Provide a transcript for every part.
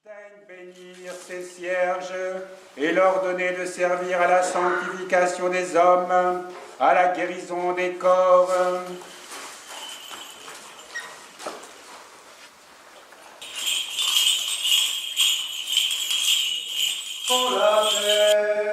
Daigne bénir ces cierges et leur donner de servir à la sanctification des hommes, à la guérison des corps. Pour la paix.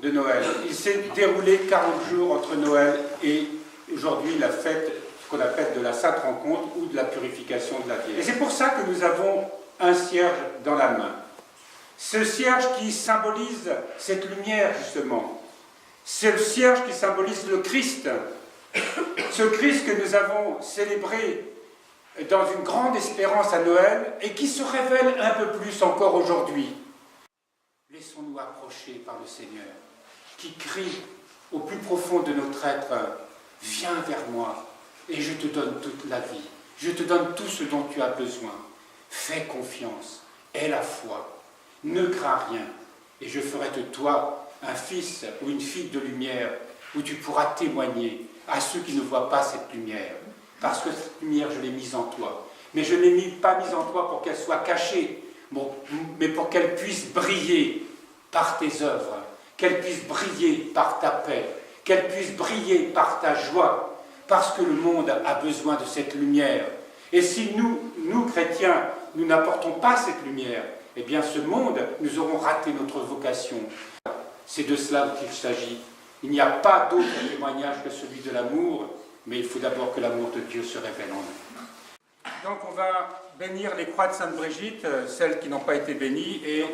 De Noël. Il s'est déroulé 40 jours entre Noël et aujourd'hui la fête qu'on appelle de la Sainte Rencontre ou de la purification de la Vierge. Et c'est pour ça que nous avons un cierge dans la main. Ce cierge qui symbolise cette lumière justement. C'est le cierge qui symbolise le Christ. Ce Christ que nous avons célébré dans une grande espérance à Noël et qui se révèle un peu plus encore aujourd'hui. Laissons-nous approcher par le Seigneur, qui crie au plus profond de notre être, « Viens vers moi, et je te donne toute la vie. Je te donne tout ce dont tu as besoin. Fais confiance, aie la foi, ne crains rien, et je ferai de toi un fils ou une fille de lumière, où tu pourras témoigner à ceux qui ne voient pas cette lumière. Parce que cette lumière, je l'ai mise en toi. Mais je ne l'ai pas mise en toi pour qu'elle soit cachée, mais pour qu'elle puisse briller par tes œuvres, qu'elle puisse briller par ta paix, qu'elle puisse briller par ta joie, parce que le monde a besoin de cette lumière. Et si nous chrétiens, nous n'apportons pas cette lumière, eh bien ce monde, nous aurons raté notre vocation. C'est de cela qu'il s'agit. Il n'y a pas d'autre témoignage que celui de l'amour, mais il faut d'abord que l'amour de Dieu se révèle en nous. Donc on va bénir les croix de Sainte Brigitte, celles qui n'ont pas été bénies, et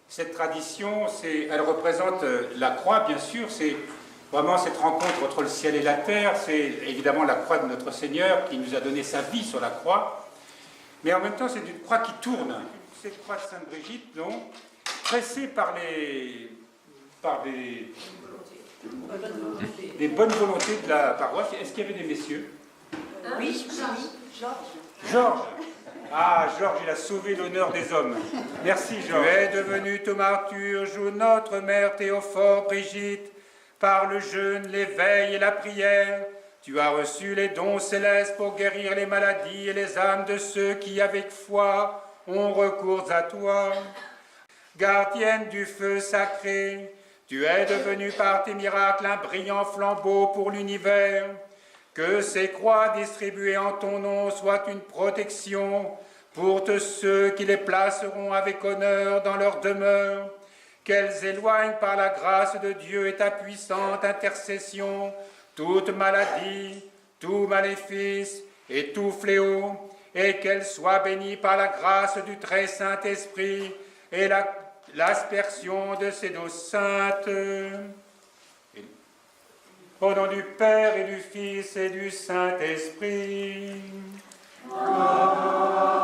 cette tradition, elle représente la croix, bien sûr, c'est vraiment cette rencontre entre le ciel et la terre, c'est évidemment la croix de notre Seigneur qui nous a donné sa vie sur la croix, mais en même temps c'est une croix qui tourne. Cette croix de Sainte Brigitte, donc, pressée par des bonnes volontés de la paroisse. Est-ce qu'il y avait des messieurs? Oui, Georges. Ah, Georges, il a sauvé l'honneur des hommes. Merci, Georges. Tu es devenu thaumaturge ou notre mère Théophore Brigitte, par le jeûne, l'éveil et la prière. Tu as reçu les dons célestes pour guérir les maladies et les âmes de ceux qui, avec foi, ont recours à toi. Gardienne du feu sacré, tu es devenue par tes miracles un brillant flambeau pour l'univers. Que ces croix distribuées en ton nom soient une protection pour tous ceux qui les placeront avec honneur dans leur demeure. Qu'elles éloignent par la grâce de Dieu et ta puissante intercession toute maladie, tout maléfice et tout fléau, et qu'elles soient bénies par la grâce du très Saint-Esprit et l'aspersion de ces eaux saintes. Au nom du Père et du Fils et du Saint-Esprit. Amen.